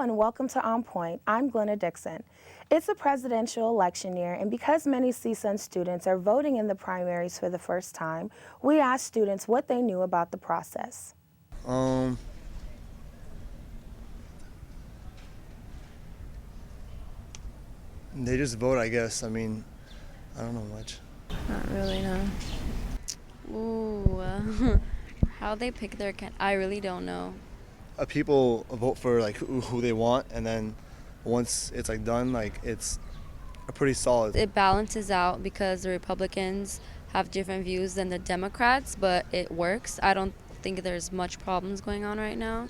Hello and welcome to On Point. I'm Dixon. It's a presidential election year, and because many CSUN students are voting in the primaries for the first time, we asked students what they knew about the process. They just vote, I guess. I mean, I don't know much. Not really, no. Ooh, how they pick their I really don't know. People vote for like who they want, and then once it's like done, like it's pretty solid. It balances out because the Republicans have different views than the Democrats, but it works. I don't think there's much problems going on right now.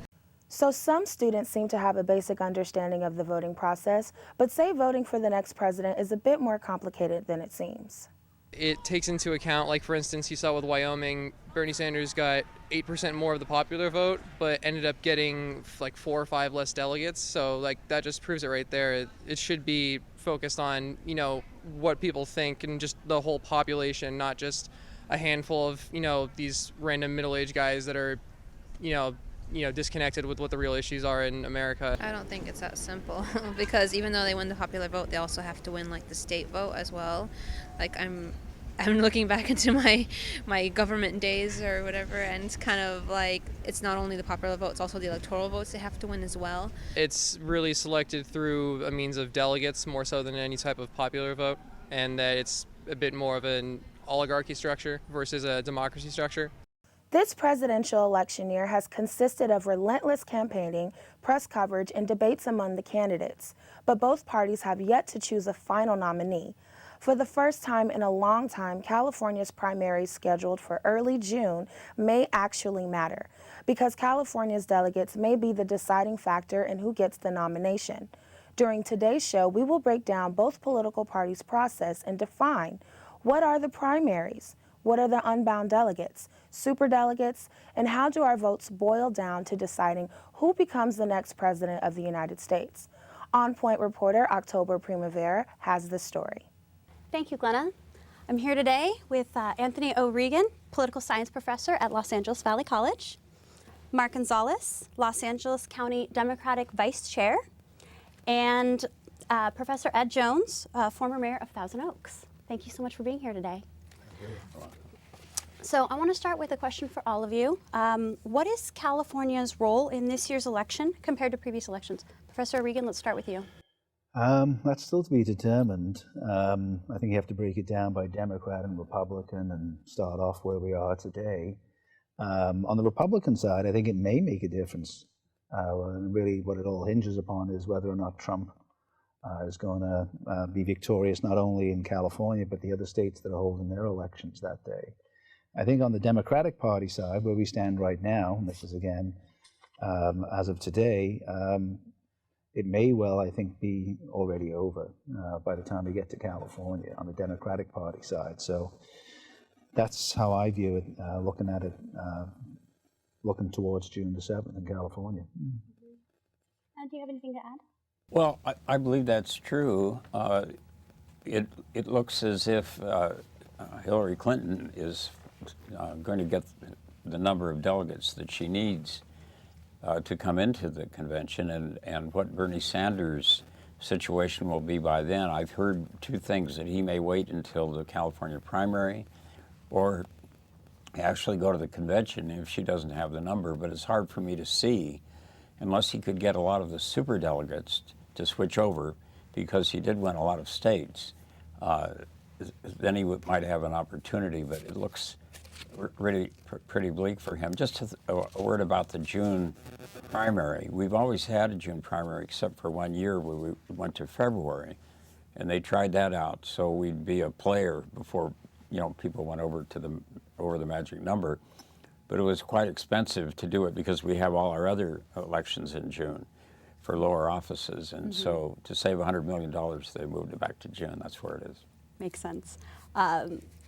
So some students seem to have a basic understanding of the voting process, but say voting for the next president is a bit more complicated than it seems. It takes into account, like for instance, you saw with Wyoming, Bernie Sanders got 8% more of the popular vote, but ended up getting like 4 or 5 less delegates. So like that just proves it right there. It should be focused on, what people think and just the whole population, not just a handful of, these random middle-aged guys that are, disconnected with what the real issues are in America. I don't think it's that simple because even though they win the popular vote, they also have to win like the state vote as well. Like I'm looking back into my government days or whatever, and it's kind of like it's not only the popular vote, it's also the electoral votes they have to win as well. It's really selected through a means of delegates more so than any type of popular vote, and that it's a bit more of an oligarchy structure versus a democracy structure. This presidential election year has consisted of relentless campaigning, press coverage, and debates among the candidates. But both parties have yet to choose a final nominee. For the first time in a long time, California's primaries scheduled for early June may actually matter, because California's delegates may be the deciding factor in who gets the nomination. During today's show, we will break down both political parties' process and define what are the primaries, what are the unbound delegates, superdelegates, and how do our votes boil down to deciding who becomes the next president of the United States? On Point reporter October Primavera has the story. Thank you, Glenna. I'm here today with Anthony O'Regan, political science professor at Los Angeles Valley College, Mark Gonzalez, Los Angeles County Democratic Vice Chair, and Professor Ed Jones, former mayor of Thousand Oaks. Thank you so much for being here today. So I want to start with a question for all of you. What is California's role in this year's election compared to previous elections? Professor O'Regan, let's start with you. That's still to be determined. I think you have to break it down by Democrat and Republican and start off where we are today. On the Republican side, I think it may make a difference. Really what it all hinges upon is whether or not Trump is going to be victorious not only in California, but the other states that are holding their elections that day. I think on the Democratic Party side, where we stand right now, and this is again, as of today, it may well, I think, be already over by the time we get to California on the Democratic Party side. So that's how I view it, looking at it, looking towards June the 7th in California. Do you have anything to add? Well, I believe that's true. It looks as if Hillary Clinton is going to get the number of delegates that she needs to come into the convention, and what Bernie Sanders' situation will be by then. I've heard two things, that he may wait until the California primary or actually go to the convention if she doesn't have the number, but it's hard for me to see, unless he could get a lot of the superdelegates to switch over, because he did win a lot of states, then he might have an opportunity, but it looks really pretty bleak for him. Just a word about the June primary. We've always had a June primary, except for 1 year where we went to February, and they tried that out, so we'd be a player before people went over the magic number. But it was quite expensive to do it because we have all our other elections in June for lower offices, and so to save $100 million, they moved it back to June. That's where it is. Makes sense.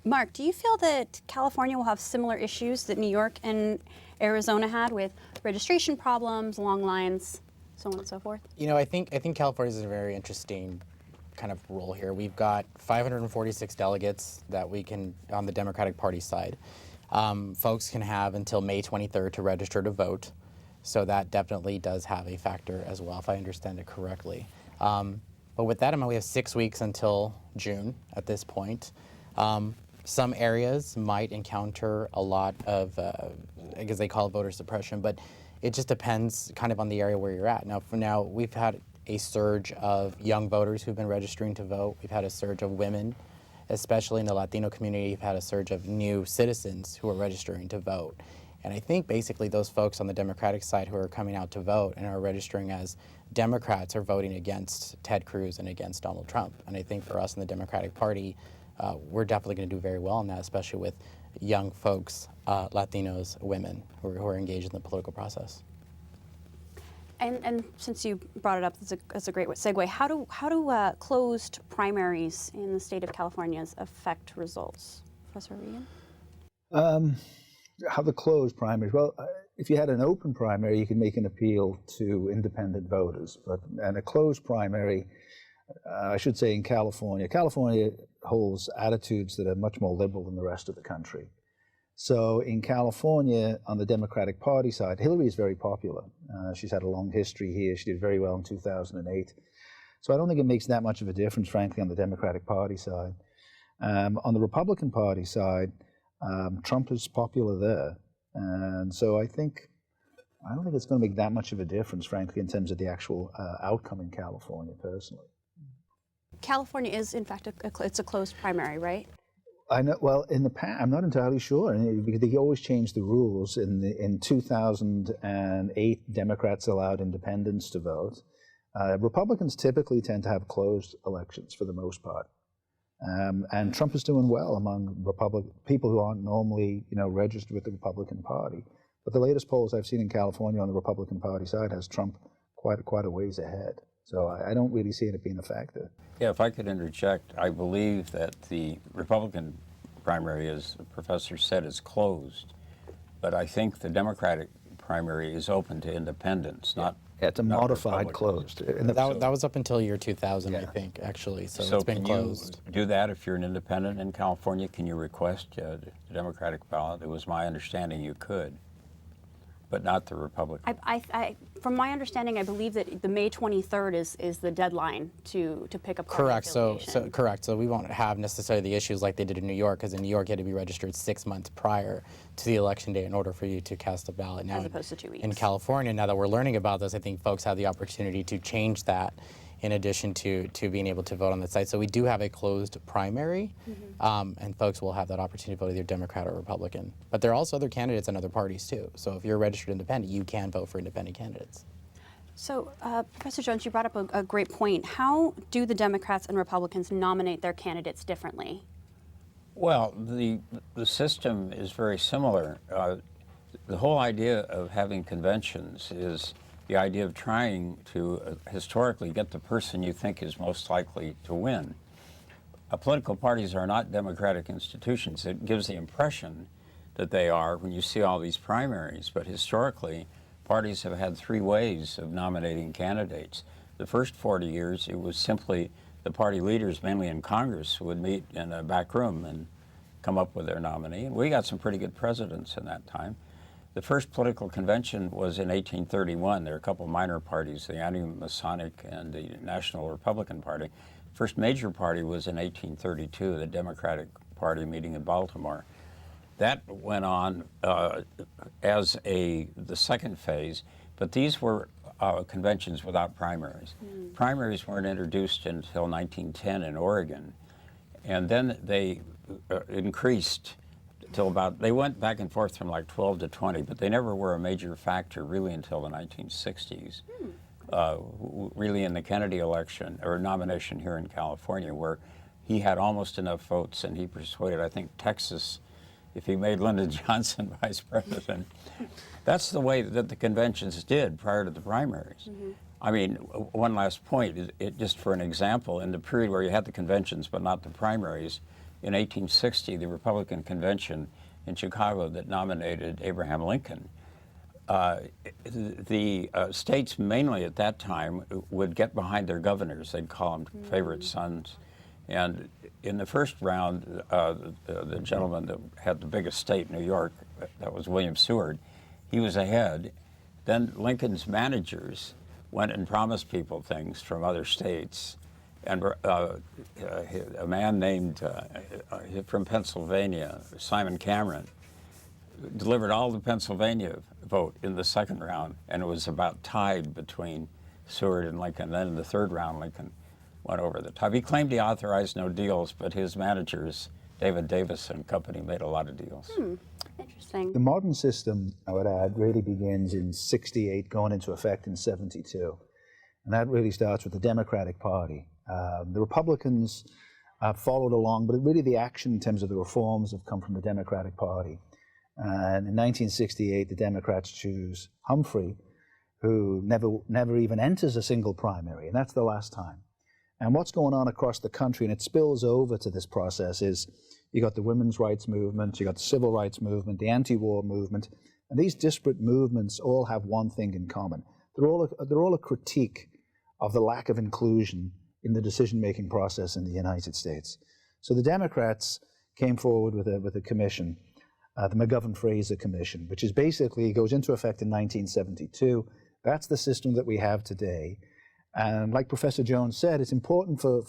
Mark, do you feel that California will have similar issues that New York and Arizona had with registration problems, long lines, so on and so forth? I think California is a very interesting kind of role here. We've got 546 delegates that we can, on the Democratic Party side. Folks can have until May 23rd to register to vote. So that definitely does have a factor as well, if I understand it correctly. But with that in mind, we have 6 weeks until June at this point. Some areas might encounter a lot of, I guess they call it voter suppression, but it just depends kind of on the area where you're at. Now, for now, we've had a surge of young voters who've been registering to vote. We've had a surge of women, especially in the Latino community. We've had a surge of new citizens who are registering to vote. And I think basically those folks on the Democratic side who are coming out to vote and are registering as Democrats are voting against Ted Cruz and against Donald Trump. And I think for us in the Democratic Party, we're definitely going to do very well in that, especially with young folks, Latinos, women who are engaged in the political process. And since you brought it up, that's a great segue. How do closed primaries in the state of California affect results, Professor Regan? How the closed primaries? Well, if you had an open primary, you could make an appeal to independent voters. And a closed primary, I should say in California holds attitudes that are much more liberal than the rest of the country. So in California, on the Democratic Party side, Hillary is very popular. She's had a long history here. She did very well in 2008. So I don't think it makes that much of a difference, frankly, on the Democratic Party side. On the Republican Party side, Trump is popular there. And so I don't think it's going to make that much of a difference, frankly, in terms of the actual outcome in California, personally. California is, in fact, it's a closed primary, right? I know. Well, in the past, I'm not entirely sure, because they always change the rules. In 2008, Democrats allowed independents to vote. Republicans typically tend to have closed elections for the most part. And Trump is doing well among people who aren't normally, registered with the Republican Party. But the latest polls I've seen in California on the Republican Party side has Trump quite a ways ahead. So I don't really see it being a factor. Yeah, if I could interject, I believe that the Republican primary, as the professor said, is closed. But I think the Democratic primary is open to independents, not. Yeah, it's a modified closed. That was up until year 2000, I think, actually. So it's been closed. Can you do that if you're an independent in California? Can you request the Democratic ballot? It was my understanding you could, but not the Republican. From my understanding, I believe that the May 23rd is the deadline to pick up. Correct. So correct. So we won't have necessarily the issues like they did in New York, because in New York you had to be registered 6 months prior to the election day in order for you to cast a ballot. Now, as opposed to 2 weeks. In California, now that we're learning about this, I think folks have the opportunity to change that, in addition to being able to vote on the site. So we do have a closed primary, and folks will have that opportunity to vote either Democrat or Republican. But there are also other candidates in other parties too. So if you're a registered independent, you can vote for independent candidates. So, Professor Jones, you brought up a great point. How do the Democrats and Republicans nominate their candidates differently? Well, the system is very similar. The whole idea of having conventions is the idea of trying to historically get the person you think is most likely to win. Political parties are not democratic institutions. It gives the impression that they are when you see all these primaries, but historically, parties have had 3 ways of nominating candidates. The first 40 years, it was simply the party leaders, mainly in Congress, would meet in a back room and come up with their nominee. And we got some pretty good presidents in that time. The first political convention was in 1831. There were a couple minor parties, the Anti-Masonic and the National Republican Party. First major party was in 1832, the Democratic Party meeting in Baltimore. That went on as the second phase, but these were conventions without primaries. Primaries weren't introduced until 1910 in Oregon, and then they increased till they went back and forth from like 12 to 20, but they never were a major factor really until the 1960s. Really in the Kennedy election, or nomination here in California, where he had almost enough votes and he persuaded, I think, Texas, if he made Lyndon Johnson vice president. That's the way that the conventions did prior to the primaries. I mean, one last point, just for an example, in the period where you had the conventions but not the primaries, in 1860, the Republican convention in Chicago that nominated Abraham Lincoln, the states mainly at that time would get behind their governors. They'd call them favorite sons. And in the first round, the gentleman that had the biggest state in New York, that was William Seward, he was ahead. Then Lincoln's managers went and promised people things from other states. And a man named from Pennsylvania, Simon Cameron, delivered all the Pennsylvania vote in the second round, and it was about tied between Seward and Lincoln. Then in the third round, Lincoln went over the top. He claimed he authorized no deals, but his managers, David Davis and company, made a lot of deals. Interesting. The modern system, I would add, really begins in '68, going into effect in '72. And that really starts with the Democratic Party. The Republicans followed along, but really the action in terms of the reforms have come from the Democratic Party. And in 1968, the Democrats choose Humphrey, who never even enters a single primary, and that's the last time. And what's going on across the country, and it spills over to this process, is you got the women's rights movement, you got the civil rights movement, the anti-war movement, and these disparate movements all have one thing in common. They're all a critique of the lack of inclusion in the decision-making process in the United States. So the Democrats came forward with a commission, the McGovern-Fraser Commission, which is basically goes into effect in 1972. That's the system that we have today. And like Professor Jones said, it's important for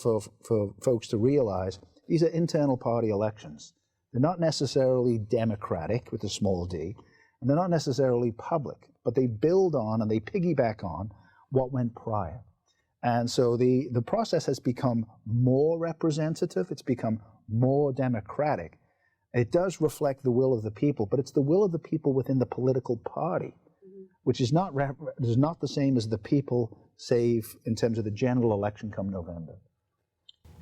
folks to realize these are internal party elections. They're not necessarily democratic with a small d, and they're not necessarily public, but they build on and they piggyback on what went prior. And so the process has become more representative, it's become more democratic. It does reflect the will of the people, but it's the will of the people within the political party, which is not the same as the people, save in terms of the general election come November.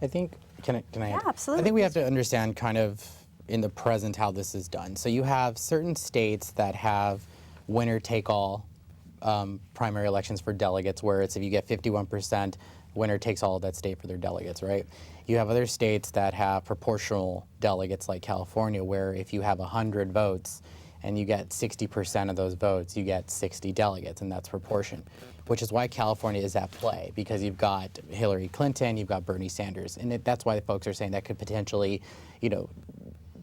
I think, can I? Yeah, absolutely. I think we have to understand kind of in the present how this is done. So you have certain states that have winner-take-all primary elections for delegates, where it's if you get 51%, winner takes all of that state for their delegates, right? You have other states that have proportional delegates like California, where if you have 100 votes and you get 60% of those votes, you get 60 delegates, and that's proportion, which is why California is at play, because you've got Hillary Clinton, you've got Bernie Sanders, and that's why the folks are saying that could potentially,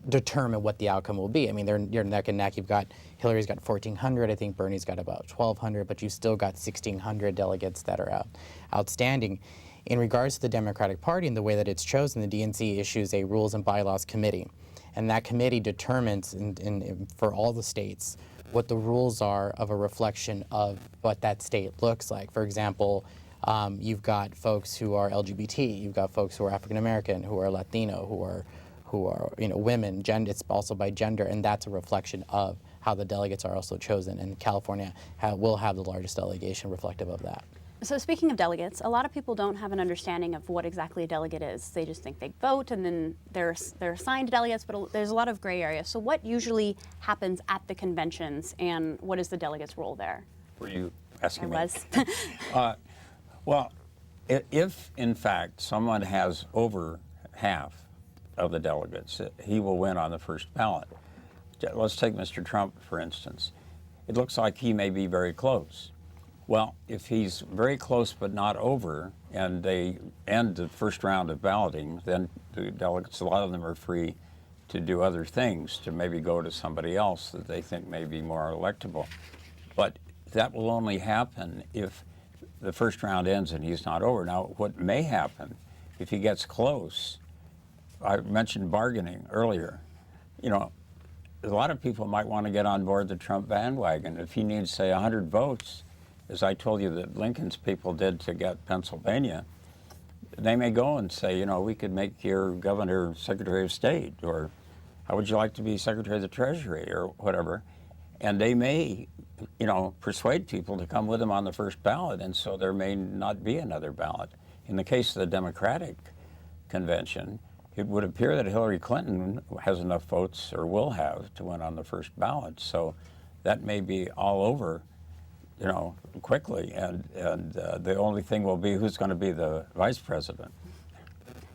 determine what the outcome will be. I mean, you're neck and neck. You've got Hillary's got 1,400. I think Bernie's got about 1,200, but you still got 1,600 delegates that are outstanding. In regards to the Democratic Party and the way that it's chosen, the DNC issues a Rules and Bylaws Committee, and that committee determines for all the states what the rules are of a reflection of what that state looks like. For example, you've got folks who are LGBT, you've got folks who are African American, who are Latino, who are women. It's also by gender, and that's a reflection of how the delegates are also chosen. And California will have the largest delegation reflective of that. So speaking of delegates, a lot of people don't have an understanding of what exactly a delegate is. They just think they vote and then they're assigned delegates, but there's a lot of gray area. So what usually happens at the conventions, and what is the delegate's role there? Were you asking me? I was. Well, if in fact someone has over half of the delegates, he will win on the first ballot. Let's take Mr. Trump, for instance. It looks like he may be very close. Well, if he's very close but not over, and they end the first round of balloting, then the delegates, a lot of them are free to do other things, to maybe go to somebody else that they think may be more electable. But that will only happen if the first round ends and he's not over. Now, what may happen if he gets close, I mentioned bargaining earlier. A lot of people might want to get on board the Trump bandwagon. If he needs, say, 100 votes, as I told you that Lincoln's people did to get Pennsylvania, they may go and say, we could make your governor Secretary of State, or how would you like to be Secretary of the Treasury, or whatever. And they may, persuade people to come with them on the first ballot, and so there may not be another ballot. In the case of the Democratic convention, it would appear that Hillary Clinton has enough votes, or will have, to win on the first ballot. So that may be all over, quickly, and the only thing will be who's going to be the vice president.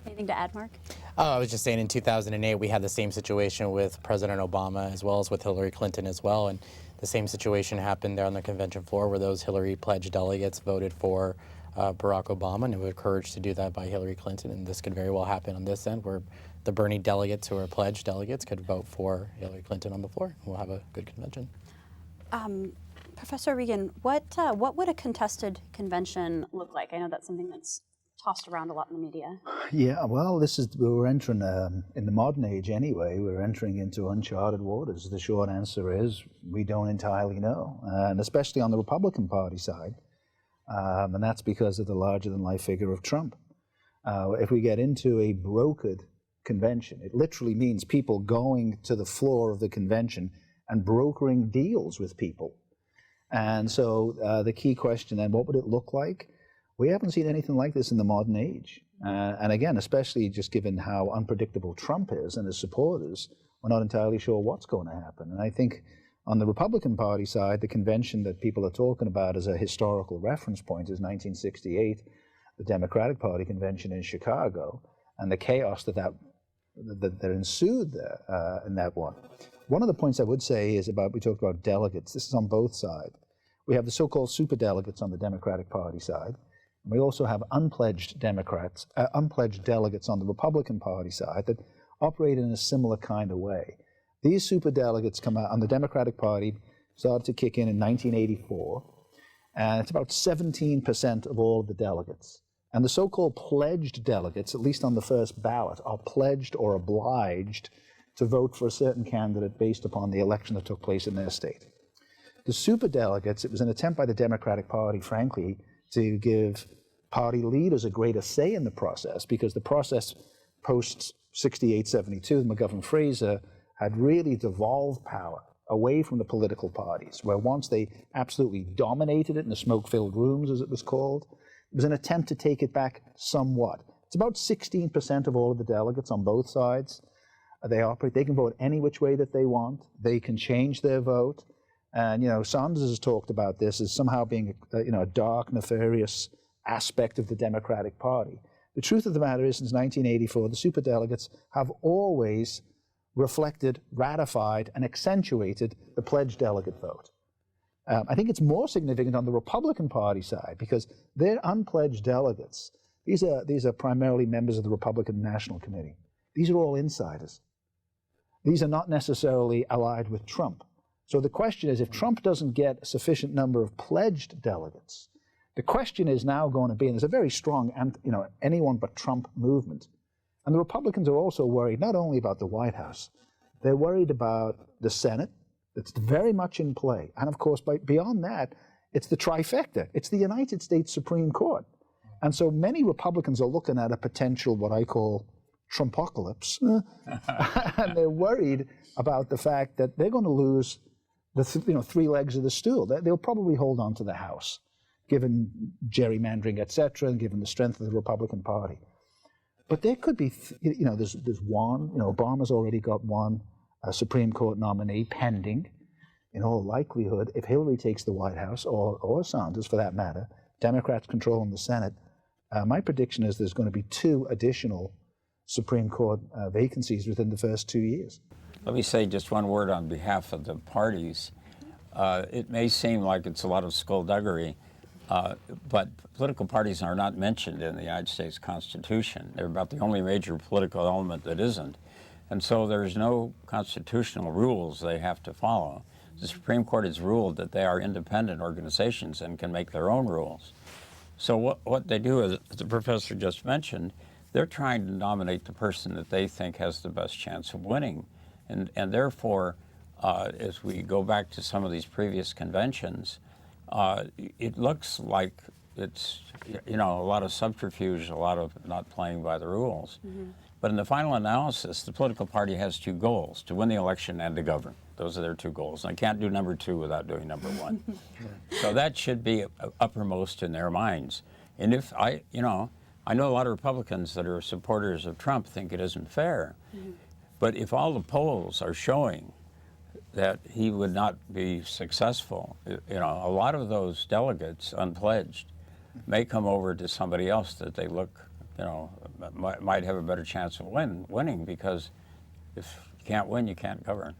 Anything to add, Mark? I was just saying, in 2008, we had the same situation with President Obama as well as with Hillary Clinton as well, and the same situation happened there on the convention floor, where those Hillary pledged delegates voted for Barack Obama, and it was encouraged to do that by Hillary Clinton, and this could very well happen on this end, where the Bernie delegates who are pledged delegates could vote for Hillary Clinton on the floor. We'll have a good convention. Professor Regan, what would a contested convention look like? I know that's something that's tossed around a lot in the media. Yeah, well, we're entering, in the modern age anyway, we're entering into uncharted waters. The short answer is we don't entirely know, and especially on the Republican Party side, and that's because of the larger-than-life figure of Trump. If we get into a brokered convention, it literally means people going to the floor of the convention and brokering deals with people. And so the key question then, what would it look like? We haven't seen anything like this in the modern age. And again, especially just given how unpredictable Trump is and his supporters, we're not entirely sure what's going to happen. And I think on the Republican Party side, the convention that people are talking about as a historical reference point is 1968, the Democratic Party convention in Chicago, and the chaos that ensued there in that one. One of the points I would say is we talked about delegates. This is on both sides. We have the so-called superdelegates on the Democratic Party side. And we also have unpledged delegates on the Republican Party side that operate in a similar kind of way. These superdelegates come out on the Democratic Party, started to kick in 1984, and it's about 17% of all of the delegates. And the so-called pledged delegates, at least on the first ballot, are pledged or obliged to vote for a certain candidate based upon the election that took place in their state. The superdelegates, it was an attempt by the Democratic Party, frankly, to give party leaders a greater say in the process, because the process post 68-72, McGovern-Fraser, had really devolved power away from the political parties, where once they absolutely dominated it in the smoke-filled rooms, as it was called, it was an attempt to take it back somewhat. It's about 16% of all of the delegates on both sides. They can vote any which way that they want. They can change their vote. And, Sanders has talked about this as somehow being, a dark, nefarious aspect of the Democratic Party. The truth of the matter is, since 1984, the superdelegates have always reflected, ratified, and accentuated the pledged delegate vote. I think it's more significant on the Republican Party side, because their unpledged delegates, these are primarily members of the Republican National Committee. These are all insiders. These are not necessarily allied with Trump. So the question is, if Trump doesn't get a sufficient number of pledged delegates, the question is now going to be, and there's a very strong, anyone but Trump movement. And the Republicans are also worried not only about the White House, they're worried about the Senate, that's very much in play. And of course, beyond that, it's the trifecta. It's the United States Supreme Court. And so many Republicans are looking at a potential, what I call, Trumpocalypse. And they're worried about the fact that they're going to lose the three legs of the stool. They'll probably hold on to the House, given gerrymandering, et cetera, and given the strength of the Republican Party. But there could be, there's one, Obama's already got one Supreme Court nominee pending. In all likelihood, if Hillary takes the White House, or Sanders for that matter, Democrats controlling the Senate, my prediction is there's going to be 2 additional Supreme Court vacancies within the first 2 years. Let me say just one word on behalf of the parties. It may seem like it's a lot of skullduggery, but political parties are not mentioned in the United States Constitution. They're about the only major political element that isn't. And so there's no constitutional rules they have to follow. The Supreme Court has ruled that they are independent organizations and can make their own rules. So what they do, as the professor just mentioned, they're trying to nominate the person that they think has the best chance of winning. And therefore, as we go back to some of these previous conventions, it looks like it's, a lot of subterfuge, a lot of not playing by the rules. Mm-hmm. But in the final analysis, the political party has 2 goals: to win the election and to govern. Those are their 2 goals. And I can't do number 2 without doing number 1. So that should be uppermost in their minds. And if I know a lot of Republicans that are supporters of Trump think it isn't fair. Mm-hmm. But if all the polls are showing that he would not be successful, a lot of those delegates, unpledged, may come over to somebody else that they look, might have a better chance of winning, because if you can't win, you can't govern.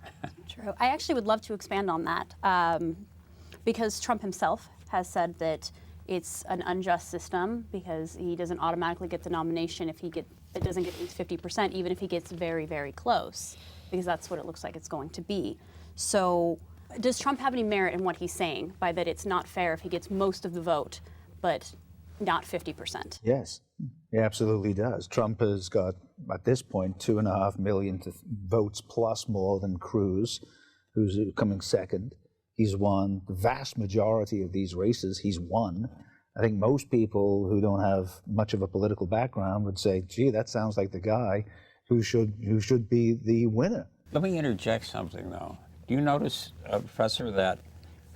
True. I actually would love to expand on that, because Trump himself has said that it's an unjust system because he doesn't automatically get the nomination if it doesn't get at least 50%, even if he gets very, very close, because that's what it looks like it's going to be. So does Trump have any merit in what he's saying by that it's not fair if he gets most of the vote, but not 50%? Yes, he absolutely does. Trump has got, at this point, 2.5 million votes plus more than Cruz, who's coming second. He's won the vast majority of these races. He's won. I think most people who don't have much of a political background would say, gee, that sounds like the guy who should be the winner. Let me interject something, though. Do you notice, Professor, that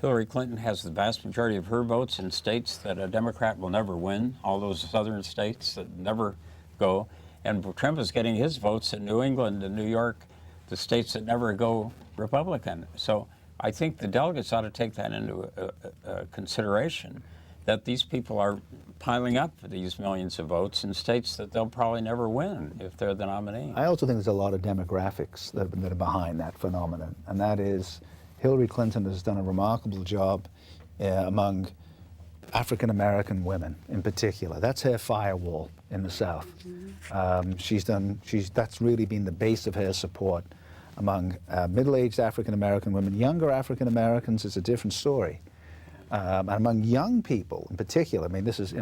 Hillary Clinton has the vast majority of her votes in states that a Democrat will never win, all those southern states that never go, and Trump is getting his votes in New England and New York, the states that never go Republican. So I think the delegates ought to take that into consideration, that these people are piling up these millions of votes in states that they'll probably never win if they're the nominee. I also think there's a lot of demographics that are behind that phenomenon, and that is Hillary Clinton has done a remarkable job among African American women in particular. That's her firewall in the South. That's really been the base of her support among middle-aged African American women. Younger African Americans is a different story. And among young people in particular, I mean, this is,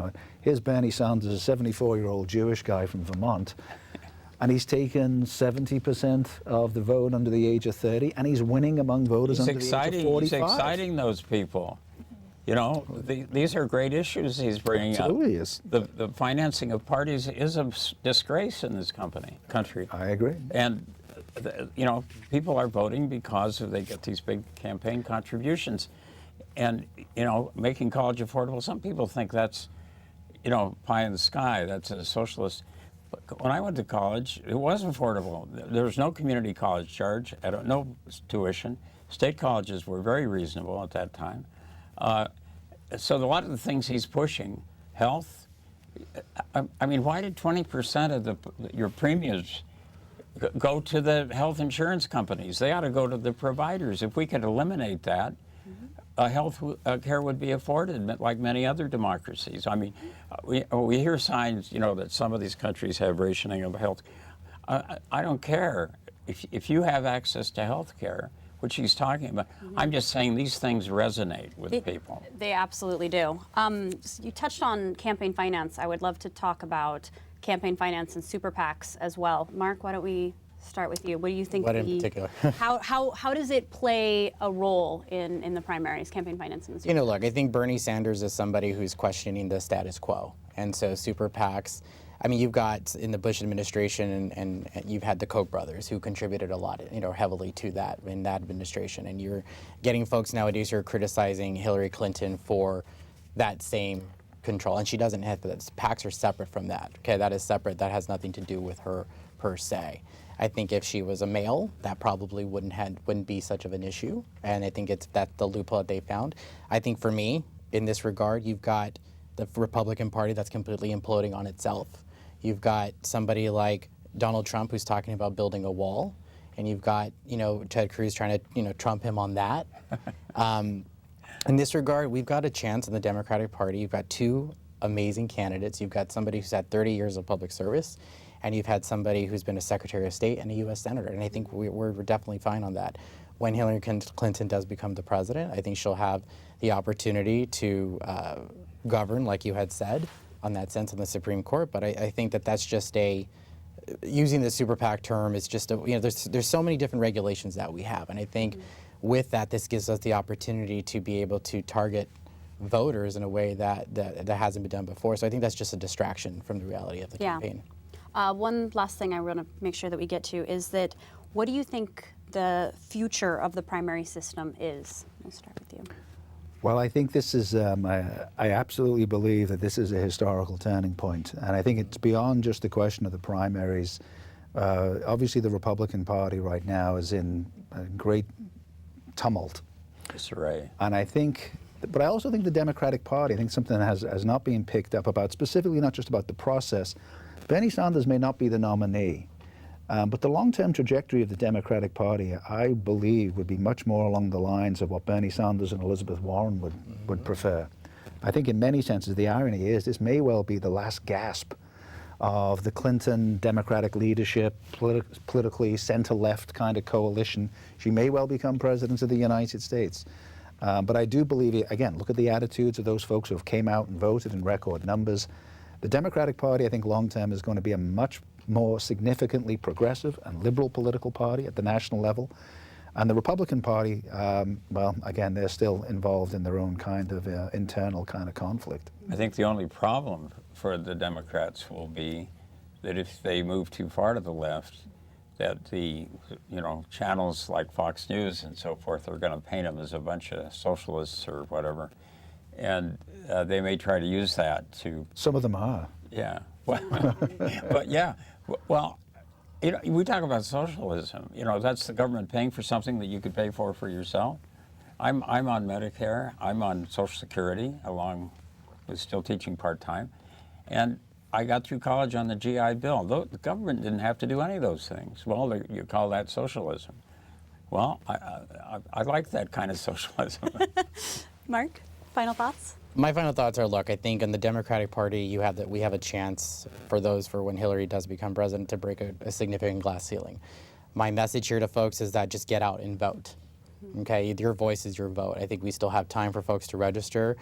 here's Bernie Sanders, a 74-year-old Jewish guy from Vermont, and he's taken 70% of the vote under the age of 30, and he's winning among voters under the age of 45. He's exciting those people. These are great issues he's bringing up. Absolutely is. The financing of parties is a disgrace in this country. I agree. And, people are voting because they get these big campaign contributions. And, making college affordable, some people think that's, pie in the sky, that's a socialist. But when I went to college, it was affordable. There was no community college charge, no tuition. State colleges were very reasonable at that time. So a lot of the things he's pushing, health, I mean, why did 20% of your premiums go to the health insurance companies? They ought to go to the providers. If we could eliminate that, health care would be afforded like many other democracies. I mean, we hear signs, that some of these countries have rationing of health. I don't care. If you have access to health care, which he's talking about, I'm just saying these things resonate with people. They absolutely do. You touched on campaign finance. I would love to talk about campaign finance and super PACs as well. Mark, why don't we start with you? What do you think? What in particular? how does it play a role in the primaries, campaign finance and super PACs? Look, I think Bernie Sanders is somebody who's questioning the status quo, and so super PACs. I mean, you've got in the Bush administration, and you've had the Koch brothers who contributed a lot, heavily to that in that administration, and you're getting folks nowadays who are criticizing Hillary Clinton for that same control, and she doesn't have that. PACs are separate from that. Okay, that is separate. That has nothing to do with her per se. I think if she was a male, that probably wouldn't be such of an issue, and I think it's that the loophole that they found. I think for me, in this regard, you've got the Republican Party that's completely imploding on itself. You've got somebody like Donald Trump who's talking about building a wall, and you've got Ted Cruz trying to trump him on that. In this regard, we've got a chance in the Democratic Party. You've got two amazing candidates. You've got somebody who's had 30 years of public service, and you've had somebody who's been a Secretary of State and a U.S. Senator, and I think we're definitely fine on that. When Hillary Clinton does become the president, I think she'll have the opportunity to govern, like you had said, on that sense on the Supreme Court. But I think that's just using the super PAC term is just there's so many different regulations that we have, and I think with that, this gives us the opportunity to be able to target voters in a way that hasn't been done before. So I think that's just a distraction from the reality of the campaign. One last thing I want to make sure that we get to is that what do you think the future of the primary system is? We'll start with you. Well, I think this is, I absolutely believe that this is a historical turning point. And I think it's beyond just the question of the primaries. Obviously, the Republican Party right now is in a great tumult. Disarray. And but I also think the Democratic Party, I think something that has not been picked up about, specifically not just about the process. Bernie Sanders may not be the nominee, but the long-term trajectory of the Democratic Party, I believe, would be much more along the lines of what Bernie Sanders and Elizabeth Warren would prefer. I think in many senses, the irony is this may well be the last gasp of the Clinton Democratic leadership, politically center-left kind of coalition. She may well become president of the United States. But I do believe, again, look at the attitudes of those folks who have came out and voted in record numbers. The Democratic Party, I think, long-term is going to be a much more significantly progressive and liberal political party at the national level. And the Republican Party, well, again, they're still involved in their own kind of internal kind of conflict. I think the only problem for the Democrats will be that if they move too far to the left, that the, channels like Fox News and so forth are going to paint them as a bunch of socialists or whatever. And they may try to use that to... Some of them are. Yeah. Well, but yeah, well, we talk about socialism. That's the government paying for something that you could pay for yourself. I'm on Medicare. I'm on Social Security, along with still teaching part-time. And I got through college on the GI Bill. The government didn't have to do any of those things. Well, you call that socialism. Well, I like that kind of socialism. Mark, final thoughts? My final thoughts are, look, I think in the Democratic Party, we have a chance for when Hillary does become president to break a significant glass ceiling. My message here to folks is that just get out and vote. Okay, your voice is your vote. I think we still have time for folks to register.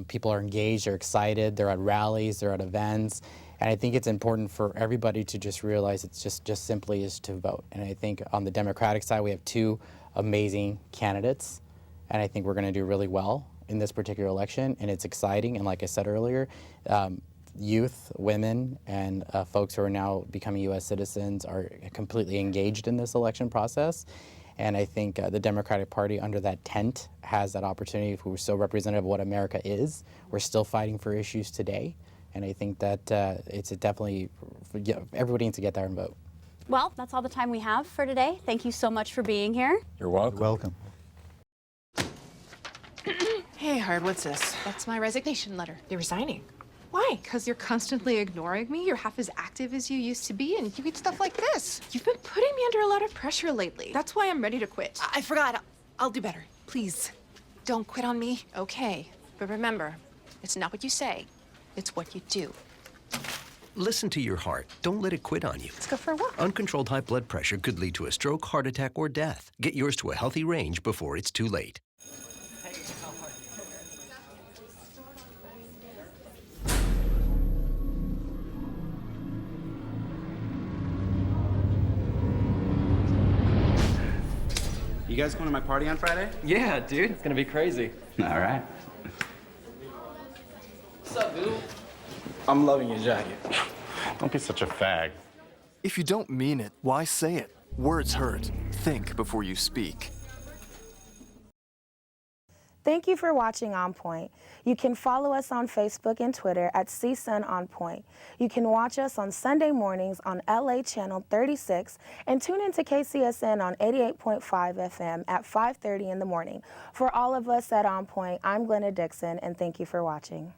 People are engaged, they're excited, they're at rallies, they're at events. And I think it's important for everybody to just realize it's just simply is to vote. And I think on the Democratic side, we have two amazing candidates. And I think we're going to do really well in this particular election, and it's exciting. And like I said earlier, youth, women, and folks who are now becoming U.S. citizens are completely engaged in this election process. And I think the Democratic Party under that tent has that opportunity. If we're still representative of what America is, we're still fighting for issues today. And I think that it's definitely, everybody needs to get there and vote. Well, that's all the time we have for today. Thank you so much for being here. You're welcome. You're welcome. Hey, Hard, what's this? That's my resignation letter. You're resigning. Why? Because you're constantly ignoring me. You're half as active as you used to be, and you get stuff like this. You've been putting me under a lot of pressure lately. That's why I'm ready to quit. I forgot. I'll do better. Please, don't quit on me. Okay, but remember, it's not what you say, it's what you do. Listen to your heart. Don't let it quit on you. Let's go for a walk. Uncontrolled high blood pressure could lead to a stroke, heart attack, or death. Get yours to a healthy range before it's too late. You guys going to my party on Friday? Yeah, dude. It's gonna be crazy. All right. What's up, dude? I'm loving your jacket. Don't be such a fag. If you don't mean it, why say it? Words hurt. Think before you speak. Thank you for watching On Point. You can follow us on Facebook and Twitter at CSUN On Point. You can watch us on Sunday mornings on LA Channel 36 and tune into KCSN on 88.5 FM at 5:30 in the morning. For all of us at On Point, I'm Glenna Dixon, and thank you for watching.